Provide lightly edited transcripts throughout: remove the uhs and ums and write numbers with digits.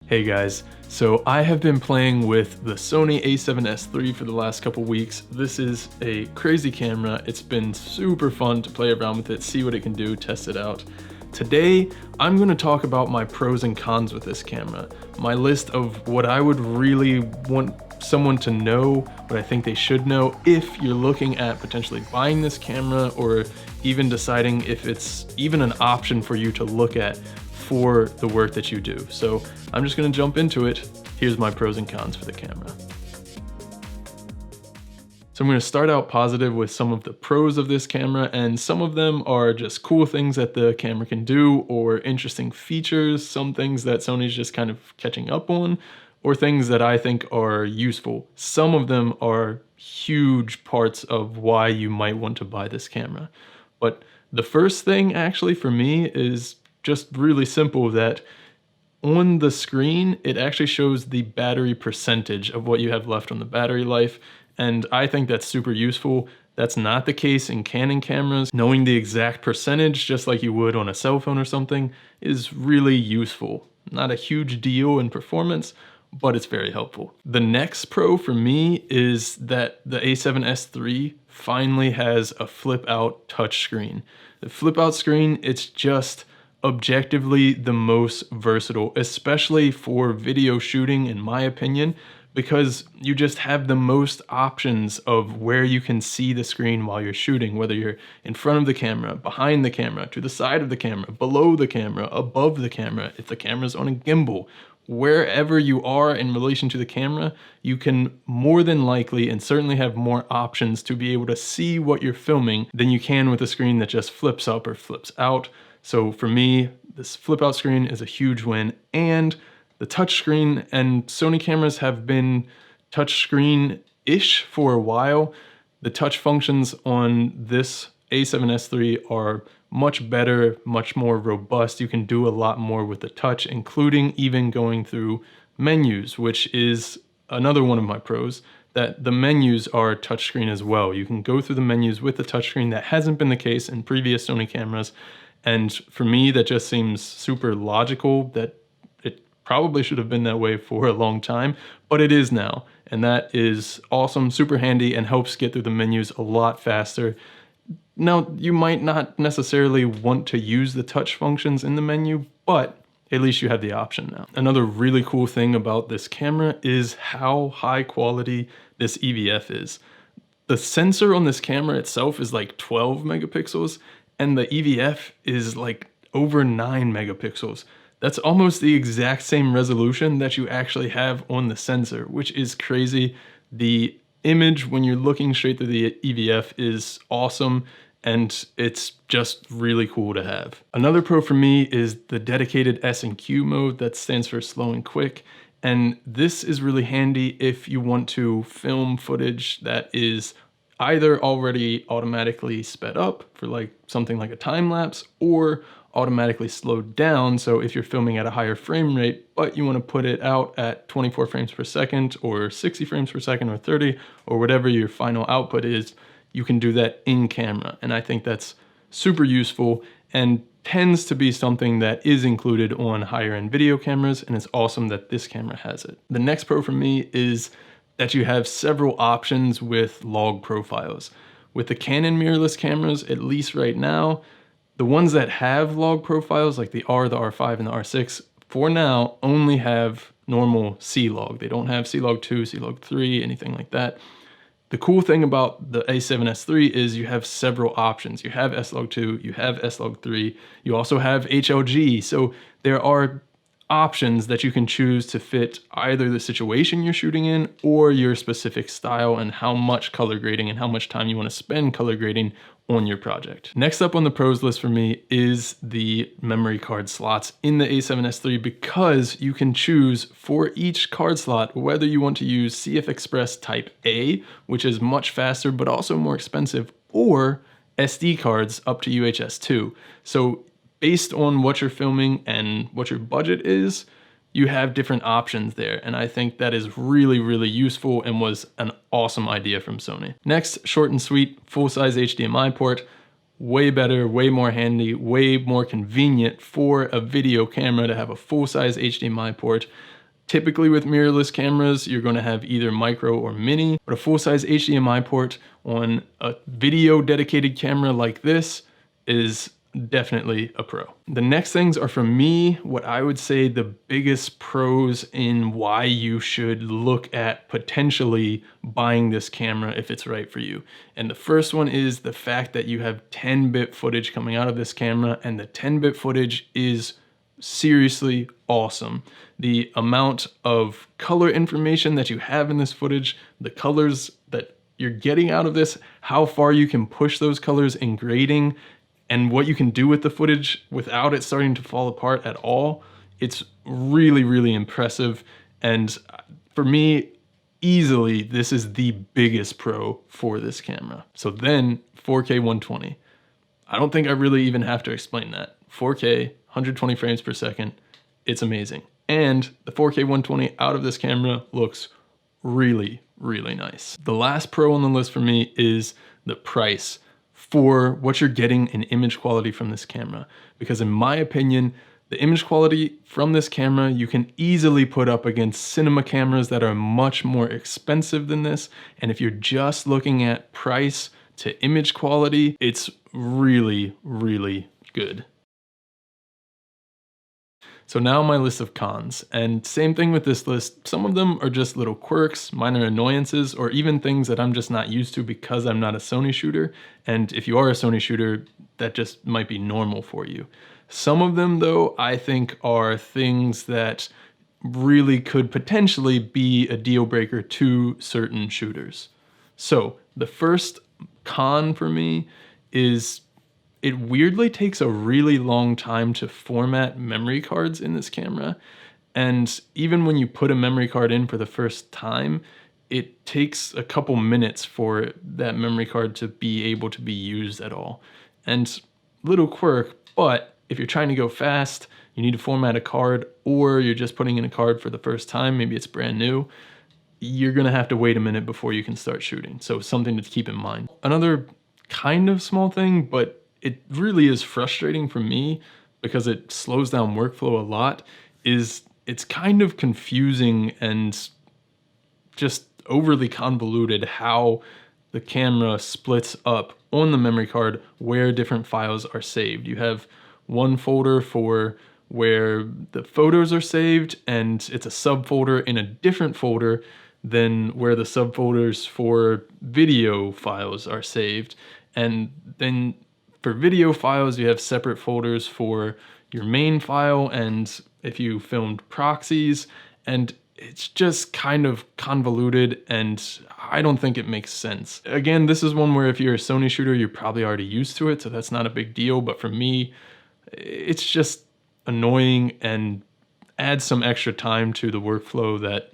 Hey guys, so I have been playing with the Sony a7S III for the last couple weeks. This is a crazy camera. It's been super fun to play around with it, see what it can do, test it out. Today, I'm going to talk about my pros and cons with this camera, my list of what I would really want someone to know, what I think they should know if you're looking at potentially buying this camera or even deciding if it's even an option for you to look at for the work that you do. So I'm just gonna jump into it. Here's my pros and cons for the camera. So I'm gonna start out positive with some of the pros of this camera, and some of them are just cool things that the camera can do or interesting features, some things that Sony's just kind of catching up on, or things that I think are useful. Some of them are huge parts of why you might want to buy this camera. But the first thing actually for me is just really simple, that on the screen, it actually shows the battery percentage of what you have left on the battery life. And I think that's super useful. That's not the case in Canon cameras. Knowing the exact percentage, just like you would on a cell phone or something, is really useful. Not a huge deal in performance, but it's very helpful. The next pro for me is that the a7S III finally has a flip out touchscreen. The flip out screen, it's just objectively the most versatile, especially for video shooting in my opinion, because you just have the most options of where you can see the screen while you're shooting, whether you're in front of the camera, behind the camera, to the side of the camera, below the camera, above the camera, if the camera's on a gimbal. Wherever you are in relation to the camera, you can more than likely and certainly have more options to be able to see what you're filming than you can with a screen that just flips up or flips out. So for me, this flip out screen is a huge win, and the touch screen, and Sony cameras have been touch screen-ish for a while. The touch functions on this a7S III are much better, much more robust. You can do a lot more with the touch, including even going through menus, which is another one of my pros, that the menus are touchscreen as well. You can go through the menus with the touchscreen. That hasn't been the case in previous Sony cameras. And for me, that just seems super logical, that it probably should have been that way for a long time, but it is now. And that is awesome, super handy, and helps get through the menus a lot faster. Now, you might not necessarily want to use the touch functions in the menu, but at least you have the option now. Another really cool thing about this camera is how high quality this EVF is. The sensor on this camera itself is like 12 megapixels, and the EVF is like over 9 megapixels. That's almost the exact same resolution that you actually have on the sensor, which is crazy. The image when you're looking straight through the EVF is awesome, and it's just really cool to have. Another pro for me is the dedicated S&Q mode, that stands for slow and quick. And this is really handy if you want to film footage that is either already automatically sped up for like something like a time lapse, or automatically slowed down. So if you're filming at a higher frame rate, but you want to put it out at 24 frames per second or 60 frames per second or 30 or whatever your final output is, you can do that in camera. And I think that's super useful and tends to be something that is included on higher end video cameras. And it's awesome that this camera has it. The next pro for me is that you have several options with log profiles. With the Canon mirrorless cameras, at least right now, the ones that have log profiles, like the R, the R5, and the R6, for now only have normal C-Log. They don't have C-Log 2, C-Log 3, anything like that. The cool thing about the a7S III is you have several options. You have S-Log 2, you have S-Log 3, you also have HLG. So there are options that you can choose to fit either the situation you're shooting in or your specific style and how much color grading and how much time you want to spend color grading on your project. Next up on the pros list for me is the memory card slots in the a7S III, because you can choose for each card slot whether you want to use CF Express Type A, which is much faster but also more expensive, or SD cards up to UHS 2. So based on what you're filming and what your budget is, you have different options there. And I think that is really, really useful and was an awesome idea from Sony. Next, short and sweet, full-size HDMI port. Way better, way more handy, way more convenient for a video camera to have a full-size HDMI port. Typically with mirrorless cameras, you're going to have either micro or mini, but a full-size HDMI port on a video dedicated camera like this is definitely a pro. The next things are, for me, what I would say the biggest pros in why you should look at potentially buying this camera if it's right for you. And the first one is the fact that you have 10-bit footage coming out of this camera, and the 10-bit footage is seriously awesome. The amount of color information that you have in this footage, the colors that you're getting out of this, how far you can push those colors in grading, and what you can do with the footage without it starting to fall apart at all, it's really, really impressive. And for me, easily, this is the biggest pro for this camera. So then 4K 120. I don't think I really even have to explain that. 4K, 120 frames per second, it's amazing. And the 4K 120 out of this camera looks really, really nice. The last pro on the list for me is the price for what you're getting in image quality from this camera. Because in my opinion, the image quality from this camera you can easily put up against cinema cameras that are much more expensive than this. And if you're just looking at price to image quality, it's really, really good. So now my list of cons, and same thing with this list. Some of them are just little quirks, minor annoyances, or even things that I'm just not used to because I'm not a Sony shooter. And if you are a Sony shooter, that just might be normal for you. Some of them though, I think are things that really could potentially be a deal breaker to certain shooters. So the first con for me is it weirdly takes a really long time to format memory cards in this camera. And even when you put a memory card in for the first time, it takes a couple minutes for that memory card to be able to be used at all. And little quirk, but if you're trying to go fast, you need to format a card, or you're just putting in a card for the first time, maybe it's brand new, you're gonna have to wait a minute before you can start shooting. So something to keep in mind. Another kind of small thing, but it really is frustrating for me because it slows down workflow a lot, is it's kind of confusing and just overly convoluted how the camera splits up on the memory card where different files are saved. You have one folder for where the photos are saved, and it's a subfolder in a different folder than where the subfolders for video files are saved. And then for video files, you have separate folders for your main file and if you filmed proxies, and it's just kind of convoluted and I don't think it makes sense. Again, this is one where if you're a Sony shooter, you're probably already used to it, so that's not a big deal, but for me, it's just annoying and adds some extra time to the workflow that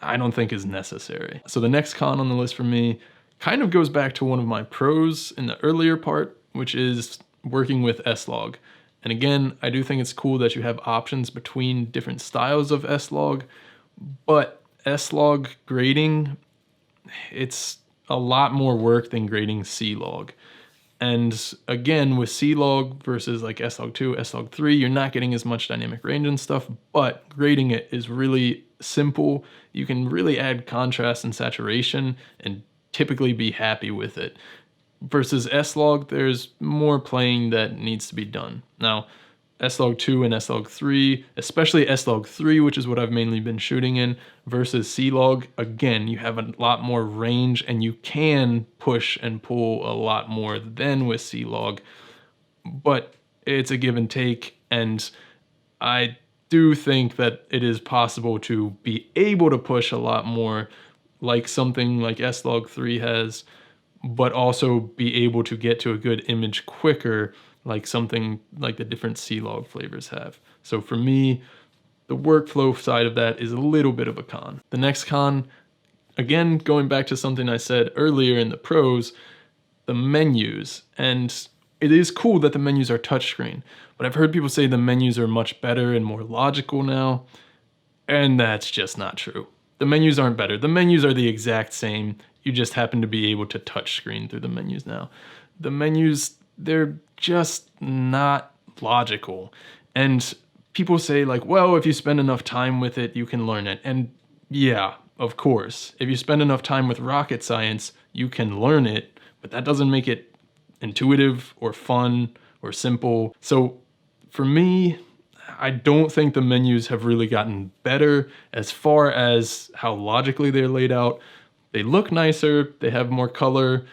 I don't think is necessary. So the next con on the list for me kind of goes back to one of my pros in the earlier part, which is working with S-Log. And again, I do think it's cool that you have options between different styles of S-Log, but S-Log grading, it's a lot more work than grading C-Log. And again, with C-Log versus like S-Log2, S-Log3, you're not getting as much dynamic range and stuff, but grading it is really simple. You can really add contrast and saturation and typically be happy with it. Versus S-Log, there's more playing that needs to be done. Now, S-Log2 and S-Log3, especially S-Log3, which is what I've mainly been shooting in, versus C-Log, again, you have a lot more range and you can push and pull a lot more than with C-Log, but it's a give and take, and I do think that it is possible to be able to push a lot more like something like S-Log3 has, but also be able to get to a good image quicker like something like the different C-Log flavors have. So for me, the workflow side of that is a little bit of a con. The next con, again, going back to something I said earlier in the pros, the menus. And it is cool that the menus are touchscreen, but I've heard people say the menus are much better and more logical now, and that's just not true. The menus aren't better. The menus are the exact same. You just happen to be able to touch screen through the menus now. The menus, they're just not logical. And people say like, well, if you spend enough time with it, you can learn it. And yeah, of course, if you spend enough time with rocket science, you can learn it, but that doesn't make it intuitive or fun or simple. So for me, I don't think the menus have really gotten better as far as how logically they're laid out. They look nicer, they have more color,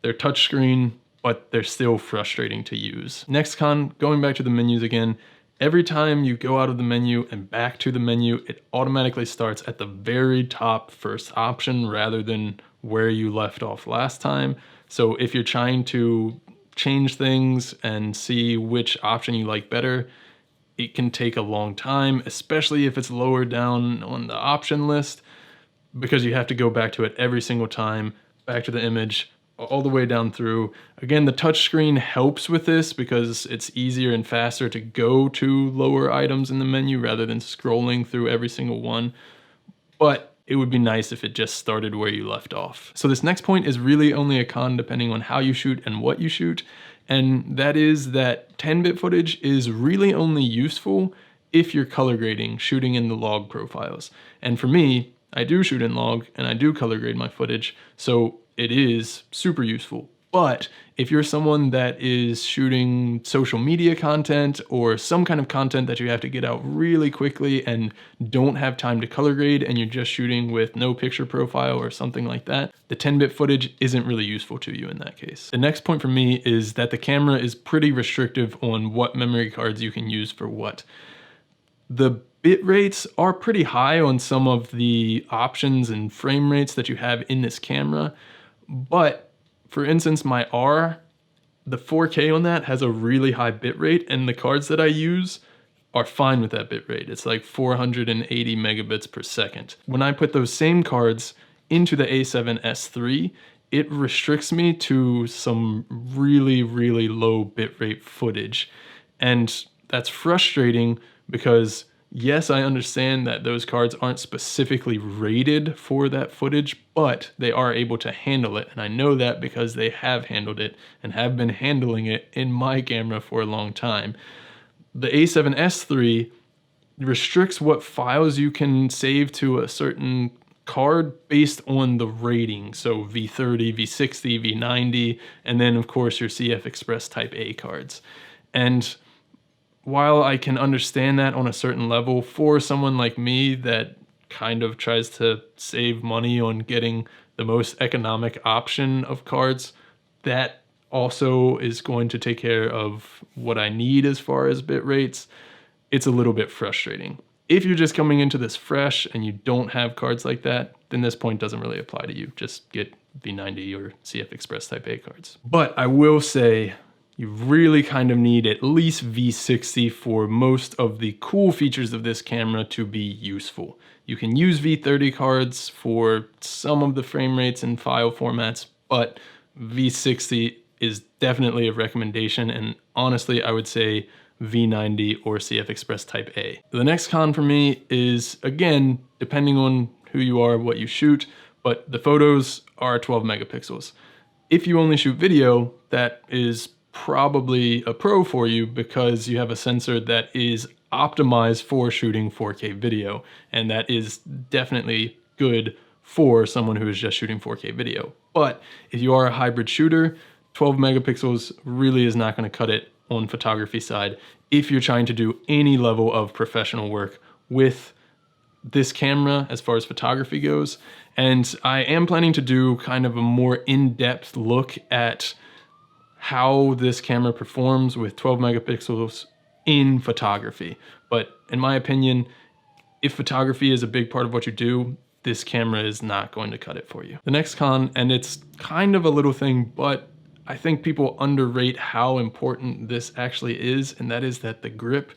they're touchscreen, but they're still frustrating to use. Next con, going back to the menus again, every time you go out of the menu and back to the menu, it automatically starts at the very top first option rather than where you left off last time. So if you're trying to change things and see which option you like better, it can take a long time, especially if it's lower down on the option list, because you have to go back to it every single time, back to the image, all the way down through. Again, the touchscreen helps with this because it's easier and faster to go to lower items in the menu rather than scrolling through every single one. But it would be nice if it just started where you left off. So this next point is really only a con depending on how you shoot and what you shoot. And that is that 10-bit footage is really only useful if you're color grading, shooting in the log profiles. And for me, I do shoot in log and I do color grade my footage, so it is super useful. But if you're someone that is shooting social media content or some kind of content that you have to get out really quickly and don't have time to color grade and you're just shooting with no picture profile or something like that, the 10-bit footage isn't really useful to you in that case. The next point for me is that the camera is pretty restrictive on what memory cards you can use for what. The bit rates are pretty high on some of the options and frame rates that you have in this camera, but for instance, my R, the 4K on that has a really high bit rate, and the cards that I use are fine with that bit rate. It's like 480 megabits per second. When I put those same cards into the a7S III, it restricts me to some really, really low bitrate footage. And that's frustrating because yes, I understand that those cards aren't specifically rated for that footage, but they are able to handle it. And I know that because they have handled it and have been handling it in my camera for a long time. The a7S III restricts what files you can save to a certain card based on the rating. So V30, V60, V90, and then of course your CF Express Type A cards. And while I can understand that on a certain level, for someone like me that kind of tries to save money on getting the most economic option of cards, that also is going to take care of what I need as far as bit rates. It's a little bit frustrating. If you're just coming into this fresh and you don't have cards like that, then this point doesn't really apply to you. Just get V90 or CF Express Type A cards. But I will say, you really kind of need at least V60 for most of the cool features of this camera to be useful. You can use V30 cards for some of the frame rates and file formats, but V60 is definitely a recommendation, and honestly, I would say V90 or CF Express Type A. The next con for me is, again, depending on who you are, what you shoot, but the photos are 12 megapixels. If you only shoot video, that is probably a pro for you because you have a sensor that is optimized for shooting 4K video, and that is definitely good for someone who is just shooting 4K video. But if you are a hybrid shooter, 12 megapixels really is not going to cut it on photography side if you're trying to do any level of professional work with this camera as far as photography goes. And I am planning to do kind of a more in-depth look at how this camera performs with 12 megapixels in photography. But in my opinion, if photography is a big part of what you do, this camera is not going to cut it for you. The next con, and it's kind of a little thing, but I think people underrate how important this actually is, and that is that the grip,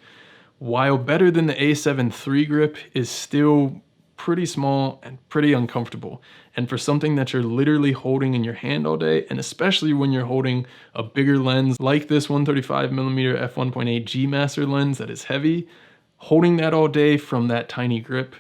while better than the a7 III grip, is still pretty small and pretty uncomfortable. And for something that you're literally holding in your hand all day, and especially when you're holding a bigger lens like this 135mm f1.8 G Master lens that is heavy, holding that all day from that tiny grip,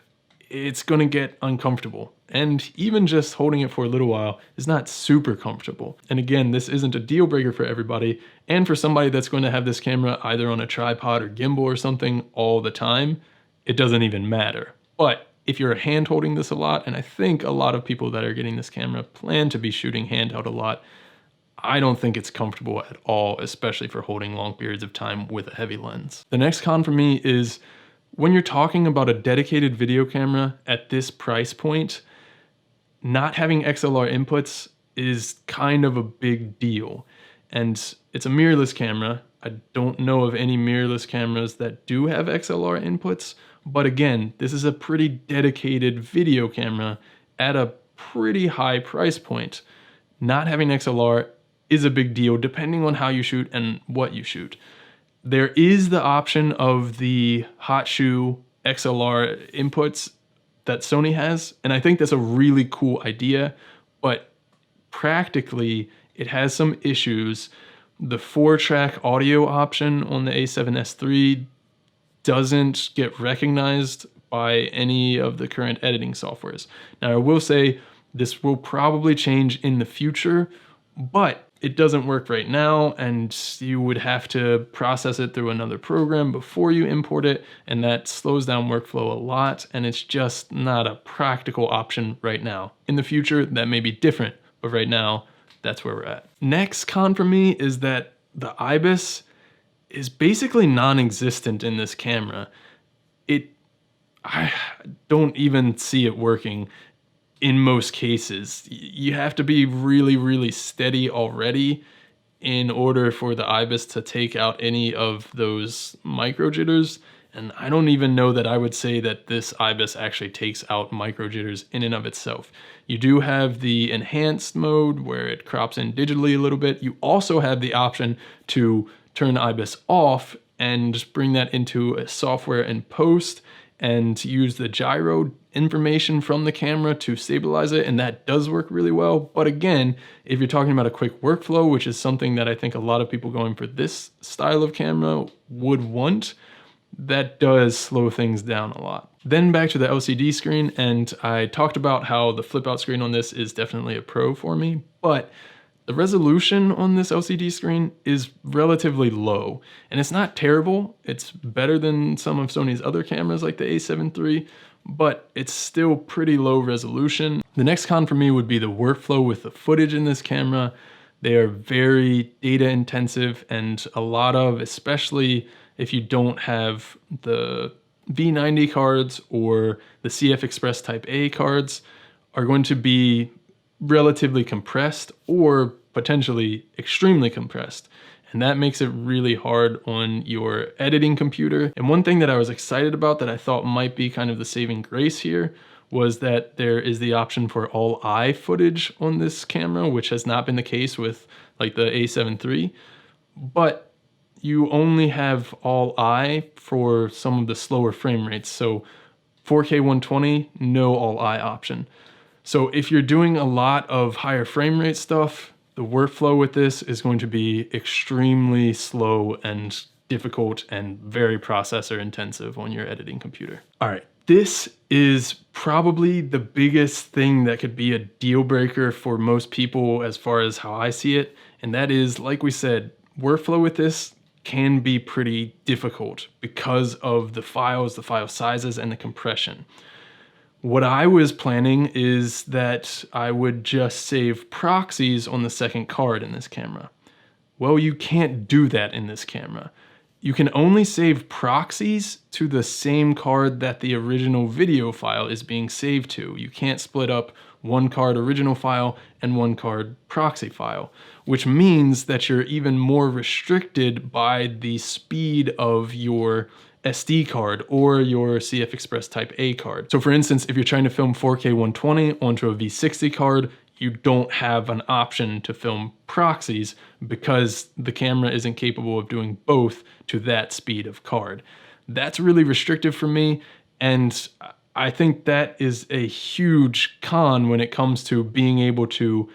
it's gonna get uncomfortable. and even just holding it for a little while is not super comfortable. And again, this isn't a deal breaker for everybody, and for somebody that's going to have this camera either on a tripod or gimbal or something all the time, it doesn't even matter. But if you're hand holding this a lot, and I think a lot of people that are getting this camera plan to be shooting handheld a lot, I don't think it's comfortable at all, especially for holding long periods of time with a heavy lens. The next con for me is when you're talking about a dedicated video camera at this price point, not having XLR inputs is kind of a big deal. And it's a mirrorless camera. I don't know of any mirrorless cameras that do have XLR inputs, but again, this is a pretty dedicated video camera at a pretty high price point. Not having XLR is a big deal depending on how you shoot and what you shoot. There is the option of the hot shoe XLR inputs that Sony has, and I think that's a really cool idea, but practically it has some issues. The 4-track audio option on the a7S III doesn't get recognized by any of the current editing softwares. Now, I will say this will probably change in the future, but it doesn't work right now, and you would have to process it through another program before you import it, and that slows down workflow a lot, and it's just not a practical option right now. In the future, that may be different, but right now, that's where we're at. Next con for me is that the IBIS is basically non-existent in this camera. I don't even see it working in most cases. You have to be really, really steady already in order for the IBIS to take out any of those micro jitters. And I don't even know that I would say that this IBIS actually takes out micro jitters in and of itself. You do have the enhanced mode where it crops in digitally a little bit. You also have the option to turn IBIS off and bring that into a software in post and use the gyro information from the camera to stabilize it, and that does work really well. But again, if you're talking about a quick workflow, which is something that I think a lot of people going for this style of camera would want, that does slow things down a lot. Then back to the LCD screen, and I talked about how the flip out screen on this is definitely a pro for me, but the resolution on this LCD screen is relatively low, and it's not terrible. It's better than some of Sony's other cameras like the a7 III, but it's still pretty low resolution. The next con for me would be the workflow with the footage in this camera. They are very data intensive, and a lot of, especially if you don't have the V90 cards or the CF Express Type A cards, are going to be relatively compressed or potentially extremely compressed. And that makes it really hard on your editing computer. And one thing that I was excited about that I thought might be kind of the saving grace here was that there is the option for all eye footage on this camera, which has not been the case with like the a7 III. But you only have all eye for some of the slower frame rates. So 4K 120, no all eye option. So if you're doing a lot of higher frame rate stuff, the workflow with this is going to be extremely slow and difficult and very processor intensive on your editing computer. All right, this is probably the biggest thing that could be a deal breaker for most people as far as how I see it. And that is, like we said, workflow with this can be pretty difficult because of the files, the file sizes, and the compression. What I was planning is that I would just save proxies on the second card in this camera. Well, you can't do that in this camera. You can only save proxies to the same card that the original video file is being saved to. You can't split up one card original file and one card proxy file, which means that you're even more restricted by the speed of your SD card or your CF Express Type A card. So for instance, if you're trying to film 4K 120 onto a V60 card, you don't have an option to film proxies because the camera isn't capable of doing both to that speed of card. That's really restrictive for me, and I think that is a huge con when it comes to being able to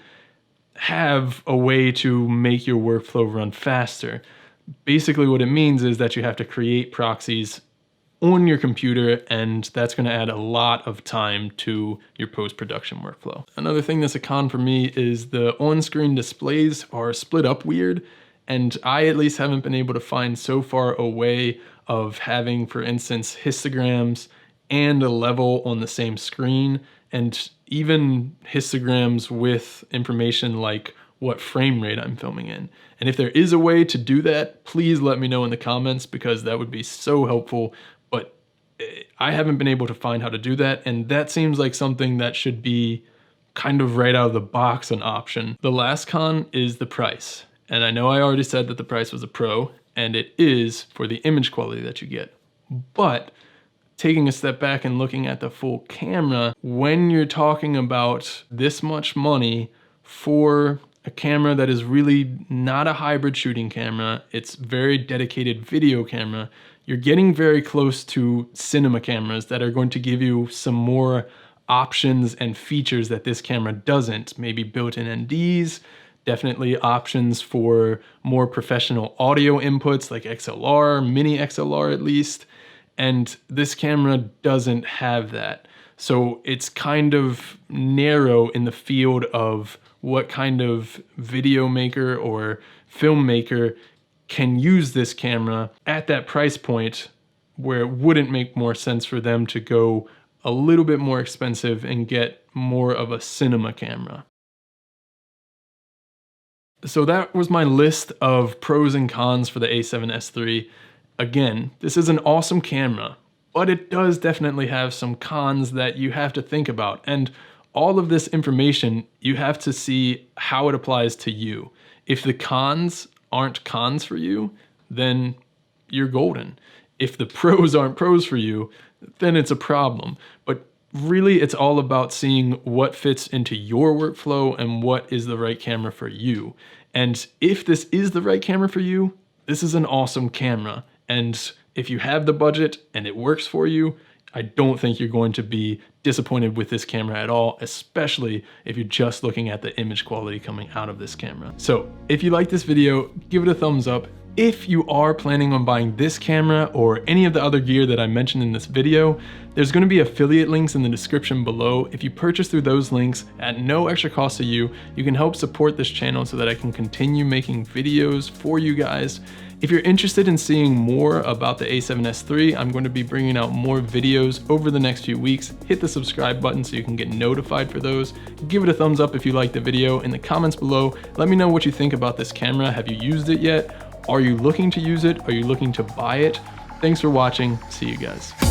have a way to make your workflow run faster. Basically what it means is that you have to create proxies on your computer, and that's going to add a lot of time to your post-production workflow. Another thing that's a con for me is the on-screen displays are split up weird, and I at least haven't been able to find so far a way of having, for instance, histograms and a level on the same screen, and even histograms with information like what frame rate I'm filming in. And if there is a way to do that, please let me know in the comments, because that would be so helpful. But I haven't been able to find how to do that, and that seems like something that should be kind of right out of the box an option. The last con is the price. And I know I already said that the price was a pro, and it is for the image quality that you get. But taking a step back and looking at the full camera, when you're talking about this much money for a camera that is really not a hybrid shooting camera, it's very dedicated video camera, you're getting very close to cinema cameras that are going to give you some more options and features that this camera doesn't. Maybe built-in NDs, definitely options for more professional audio inputs like XLR, mini XLR at least. And this camera doesn't have that. So it's kind of narrow in the field of what kind of video maker or filmmaker can use this camera at that price point, where it wouldn't make more sense for them to go a little bit more expensive and get more of a cinema camera. So that was my list of pros and cons for the a7S III. Again, this is an awesome camera, but it does definitely have some cons that you have to think about. And all of this information, you have to see how it applies to you. If the cons aren't cons for you, then you're golden. If the pros aren't pros for you, then it's a problem. But really, it's all about seeing what fits into your workflow and what is the right camera for you. And if this is the right camera for you, this is an awesome camera. And if you have the budget and it works for you, I don't think you're going to be disappointed with this camera at all, especially if you're just looking at the image quality coming out of this camera. So if you like this video, give it a thumbs up. If you are planning on buying this camera or any of the other gear that I mentioned in this video, there's going to be affiliate links in the description below. If you purchase through those links at no extra cost to you, you can help support this channel so that I can continue making videos for you guys. If you're interested in seeing more about the a7S III, I'm going to be bringing out more videos over the next few weeks. Hit the subscribe button so you can get notified for those. Give it a thumbs up if you liked the video. In the comments below, let me know what you think about this camera. Have you used it yet? Are you looking to use it? Are you looking to buy it? Thanks for watching. See you guys.